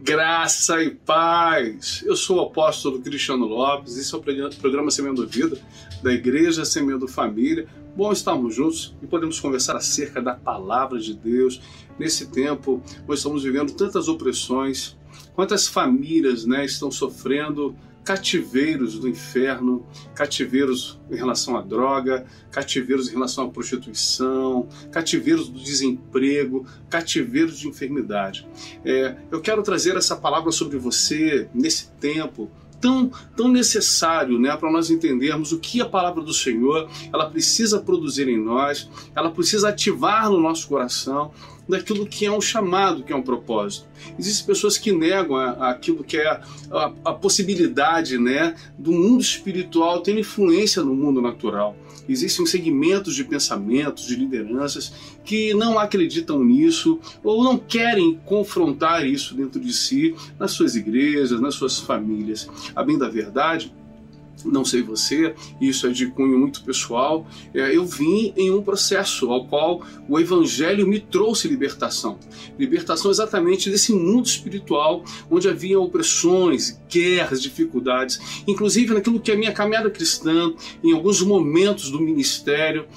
Graça e paz! Eu sou o apóstolo Cristiano Lopes, esse é o programa Semeando Vida, da Igreja Semeando Família. Bom estarmos juntos e podemos conversar acerca da Palavra de Deus. Nesse tempo, nós estamos vivendo tantas opressões, quantas famílias estão sofrendo cativeiros do inferno, cativeiros em relação à droga, cativeiros em relação à prostituição, cativeiros do desemprego, cativeiros de enfermidade. Eu quero trazer essa palavra sobre você nesse tempo tão necessário, para nós entendermos o que a palavra do Senhor ela precisa produzir em nós, ela precisa ativar no nosso coração daquilo que é um chamado, que é um propósito. Existem pessoas que negam aquilo que é a possibilidade do mundo espiritual ter influência no mundo natural. Existem segmentos de pensamentos, de lideranças que não acreditam nisso ou não querem confrontar isso dentro de si, nas suas igrejas, nas suas famílias. A bem da verdade, não sei você, isso é de cunho muito pessoal, eu vim em um processo ao qual o Evangelho me trouxe libertação. Libertação exatamente desse mundo espiritual, onde havia opressões, guerras, dificuldades, inclusive naquilo que é a minha caminhada cristã, em alguns momentos do ministério,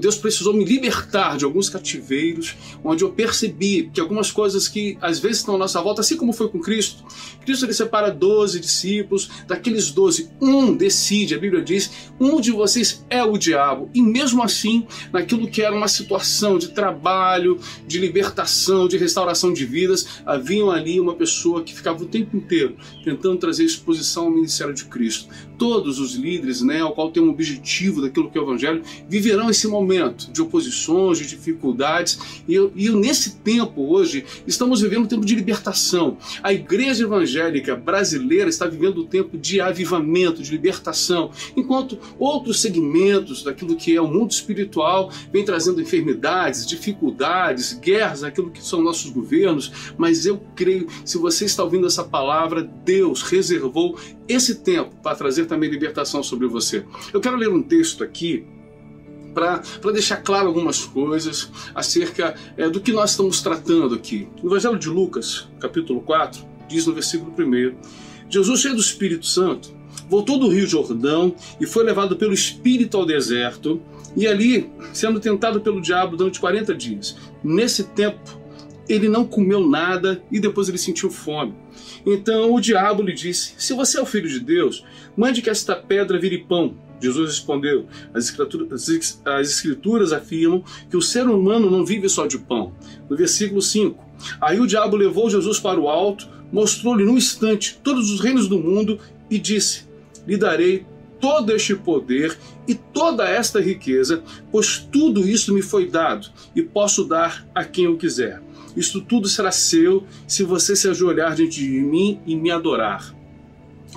Deus precisou me libertar de alguns cativeiros, onde eu percebi que algumas coisas que às vezes estão à nossa volta, assim como foi com Cristo, ele separa 12 discípulos, daqueles 12, um decide, a Bíblia diz, um de vocês é o diabo. E mesmo assim, naquilo que era uma situação de trabalho, de libertação, de restauração de vidas, havia ali uma pessoa que ficava o tempo inteiro tentando trazer exposição ao ministério de Cristo. Todos os líderes, ao qual tem um objetivo daquilo que é o Evangelho, viverão esse momento de oposições, de dificuldades. E nesse tempo, hoje, estamos vivendo um tempo de libertação. A igreja evangélica brasileira está vivendo um tempo de avivamento, de libertação, enquanto outros segmentos daquilo que é o mundo espiritual vem trazendo enfermidades, dificuldades, guerras, aquilo que são nossos governos. Mas eu creio, se você está ouvindo essa palavra, Deus reservou esse tempo para trazer também libertação sobre você. Eu quero ler um texto aqui para deixar claro algumas coisas acerca do que nós estamos tratando aqui. No Evangelho de Lucas, capítulo 4, diz no versículo 1: Jesus, cheio do Espírito Santo, voltou do Rio Jordão e foi levado pelo Espírito ao deserto, e ali, sendo tentado pelo diabo durante 40 dias. Nesse tempo, ele não comeu nada e depois ele sentiu fome. Então o diabo lhe disse: se você é o Filho de Deus, mande que esta pedra vire pão. Jesus respondeu: as escrituras afirmam que o ser humano não vive só de pão. No versículo 5, aí o diabo levou Jesus para o alto, mostrou-lhe num instante todos os reinos do mundo e disse: lhe darei todo este poder e toda esta riqueza, pois tudo isso me foi dado e posso dar a quem eu quiser. Isto tudo será seu se você se ajoelhar diante de mim e me adorar.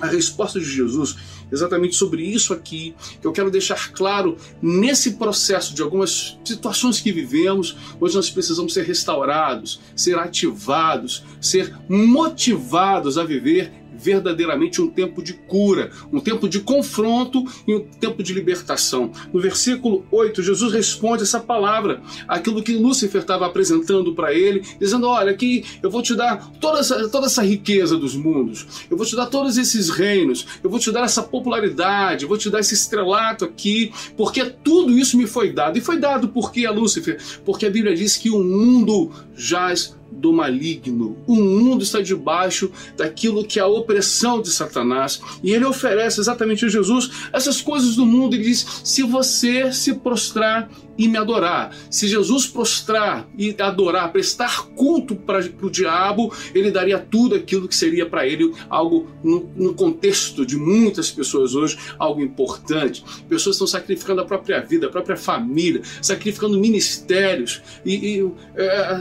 A resposta de Jesus exatamente sobre isso aqui, que eu quero deixar claro nesse processo de algumas situações que vivemos, onde nós precisamos ser restaurados, ser ativados, ser motivados a viver verdadeiramente um tempo de cura, um tempo de confronto e um tempo de libertação. No versículo 8, Jesus responde essa palavra, aquilo que Lúcifer estava apresentando para ele, dizendo: olha, aqui eu vou te dar toda essa riqueza dos mundos, eu vou te dar todos esses reinos, eu vou te dar essa popularidade, eu vou te dar esse estrelato aqui, porque tudo isso me foi dado. E foi dado por quê a Lúcifer? Porque a Bíblia diz que o mundo jaz do maligno. O mundo está debaixo daquilo que é a opressão de Satanás, e ele oferece exatamente a Jesus essas coisas do mundo. Ele diz: se você se prostrar e me adorar, se Jesus prostrar e adorar, prestar culto para o diabo, ele daria tudo aquilo que seria para ele algo, no contexto de muitas pessoas hoje, algo importante. Pessoas estão sacrificando a própria vida, a própria família, sacrificando ministérios e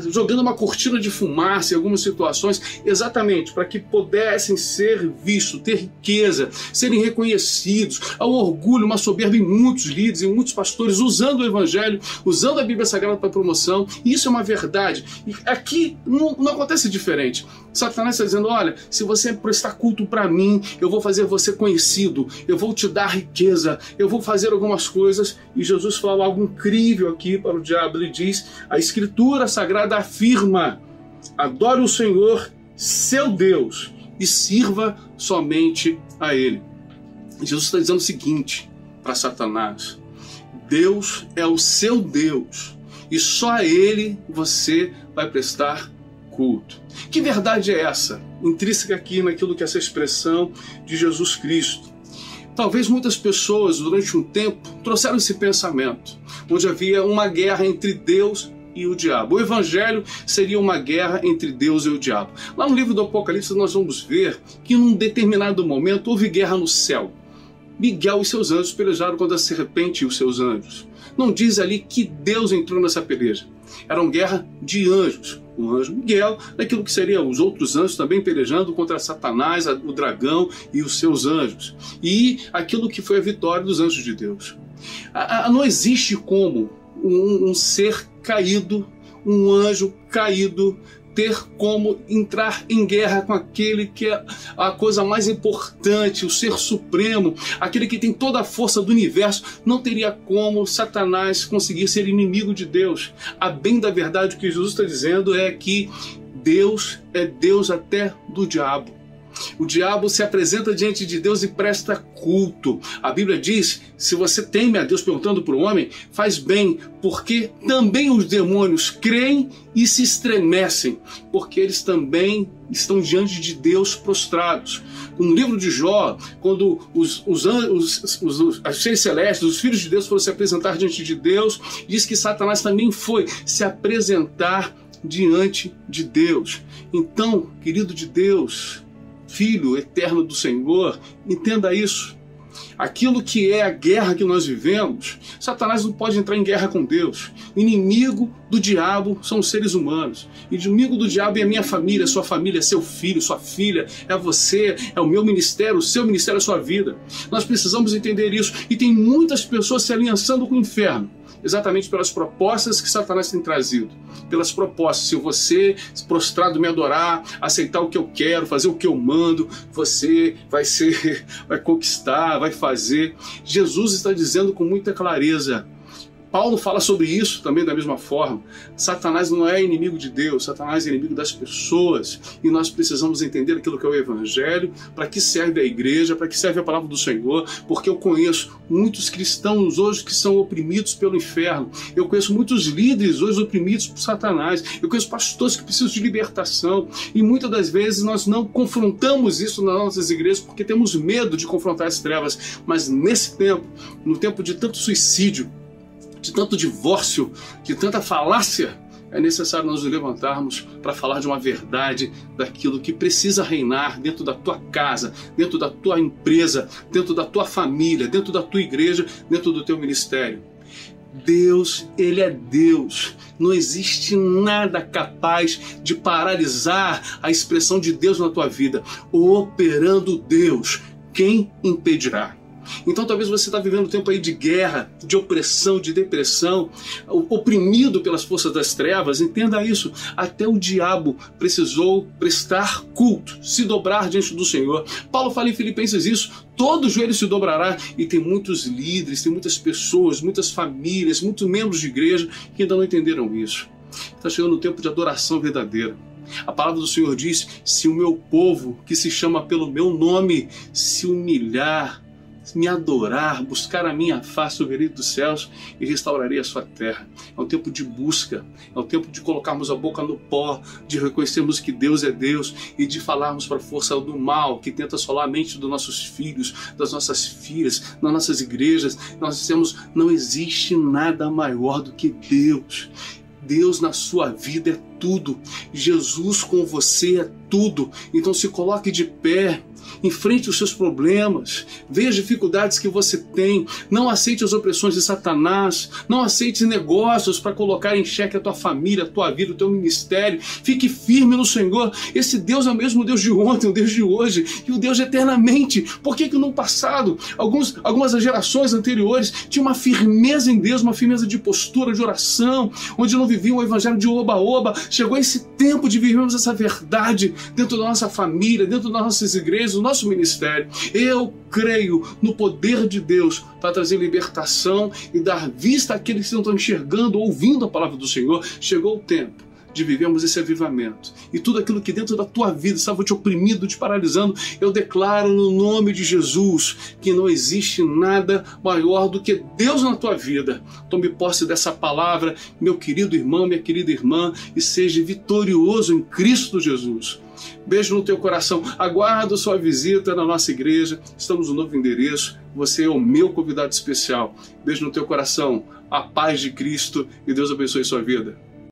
jogando uma cortina de fumaça em algumas situações, exatamente para que pudessem ser vistos, ter riqueza, serem reconhecidos. Há um orgulho, uma soberba em muitos líderes, em muitos pastores, usando o Evangelho, usando a Bíblia Sagrada para promoção, e isso é uma verdade. E aqui não acontece diferente. Satanás está dizendo: olha, se você prestar culto para mim, eu vou fazer você conhecido, eu vou te dar riqueza, eu vou fazer algumas coisas. E Jesus fala algo incrível aqui para o diabo. Ele diz: a Escritura Sagrada afirma: adore o Senhor, seu Deus e sirva somente a Ele. Jesus está dizendo o seguinte para Satanás: Deus é o seu Deus e só a Ele você vai prestar culto. Que verdade é essa? Intrínseca aqui naquilo que é essa expressão de Jesus Cristo. Talvez muitas pessoas durante um tempo trouxeram esse pensamento, onde havia uma guerra entre Deus e o diabo. O evangelho seria uma guerra entre Deus e o diabo. Lá no livro do Apocalipse nós vamos ver que num determinado momento houve guerra no céu. Miguel e seus anjos pelejaram contra a serpente e os seus anjos. Não diz ali que Deus entrou nessa peleja. Era uma guerra de anjos. O anjo Miguel, daquilo que seriam os outros anjos também pelejando contra Satanás, o dragão e os seus anjos. E aquilo que foi a vitória dos anjos de Deus. Não existe como um ser caído, um anjo caído, ter como entrar em guerra com aquele que é a coisa mais importante, o ser supremo, aquele que tem toda a força do universo. Não teria como Satanás conseguir ser inimigo de Deus. A bem da verdade, o que Jesus está dizendo é que Deus é Deus até do diabo. O diabo se apresenta diante de Deus e presta culto. A Bíblia diz, se você teme a Deus, perguntando para o homem, faz bem, porque também os demônios creem e se estremecem, porque eles também estão diante de Deus prostrados. No livro de Jó, quando os seres celestes, os filhos de Deus foram se apresentar diante de Deus, diz que Satanás também foi se apresentar diante de Deus. Então, querido de Deus, Filho eterno do Senhor, entenda isso. Aquilo que é a guerra que nós vivemos, Satanás não pode entrar em guerra com Deus. O inimigo do diabo são os seres humanos. E o inimigo do diabo é a minha família, sua família, seu filho, sua filha, é você, é o meu ministério, o seu ministério, a sua vida. Nós precisamos entender isso. E tem muitas pessoas se aliançando com o inferno, exatamente pelas propostas que Satanás tem trazido. Pelas propostas, se você prostrado me adorar, aceitar o que eu quero, fazer o que eu mando, você vai conquistar, vai fazer. Jesus está dizendo com muita clareza. Paulo fala sobre isso também da mesma forma. Satanás não é inimigo de Deus, Satanás é inimigo das pessoas. E nós precisamos entender aquilo que é o Evangelho, para que serve a igreja, para que serve a palavra do Senhor, porque eu conheço muitos cristãos hoje que são oprimidos pelo inferno. Eu conheço muitos líderes hoje oprimidos por Satanás. Eu conheço pastores que precisam de libertação. E muitas das vezes nós não confrontamos isso nas nossas igrejas porque temos medo de confrontar as trevas. Mas nesse tempo, no tempo de tanto suicídio, de tanto divórcio, de tanta falácia, é necessário nós nos levantarmos para falar de uma verdade, daquilo que precisa reinar dentro da tua casa, dentro da tua empresa, dentro da tua família, dentro da tua igreja, dentro do teu ministério. Deus, Ele é Deus. Não existe nada capaz de paralisar a expressão de Deus na tua vida. Operando Deus, quem impedirá? Então talvez você está vivendo um tempo aí de guerra, de opressão, de depressão, oprimido pelas forças das trevas. Entenda isso, até o diabo precisou prestar culto, se dobrar diante do Senhor. Paulo fala em Filipenses isso, todo joelho se dobrará. E tem muitos líderes, tem muitas pessoas, muitas famílias, muitos membros de igreja que ainda não entenderam isso. Está chegando o tempo de adoração verdadeira. A palavra do Senhor diz, se o meu povo, que se chama pelo meu nome, se humilhar, me adorar, buscar a minha face, o veredito dos céus, e restaurarei a sua terra. É um tempo de busca, é um tempo de colocarmos a boca no pó, de reconhecermos que Deus é Deus e de falarmos para a força do mal que tenta assolar a mente dos nossos filhos, das nossas filhas, nas nossas igrejas. Nós dizemos, não existe nada maior do que Deus. Deus na sua vida é tudo. Jesus com você é tudo. Então se coloque de pé, enfrente os seus problemas, veja as dificuldades que você tem, não aceite as opressões de Satanás, não aceite negócios para colocar em xeque a tua família, a tua vida, o teu ministério. Fique firme no Senhor. Esse Deus é o mesmo Deus de ontem, o Deus de hoje e o Deus eternamente. Por que no passado, algumas gerações anteriores tinham uma firmeza em Deus, uma firmeza de postura, de oração, onde não viviam o evangelho de oba-oba? Chegou esse tempo de vivermos essa verdade dentro da nossa família, dentro das nossas igrejas, do nosso ministério. Eu creio no poder de Deus para trazer libertação e dar vista àqueles que não estão enxergando, ouvindo a palavra do Senhor. Chegou o tempo de vivermos esse avivamento. E tudo aquilo que dentro da tua vida estava te oprimindo, te paralisando, eu declaro no nome de Jesus que não existe nada maior do que Deus na tua vida. Tome posse dessa palavra, meu querido irmão, minha querida irmã, e seja vitorioso em Cristo Jesus. Beijo no teu coração. Aguardo sua visita na nossa igreja. Estamos no novo endereço. Você é o meu convidado especial. Beijo no teu coração. A paz de Cristo e Deus abençoe sua vida.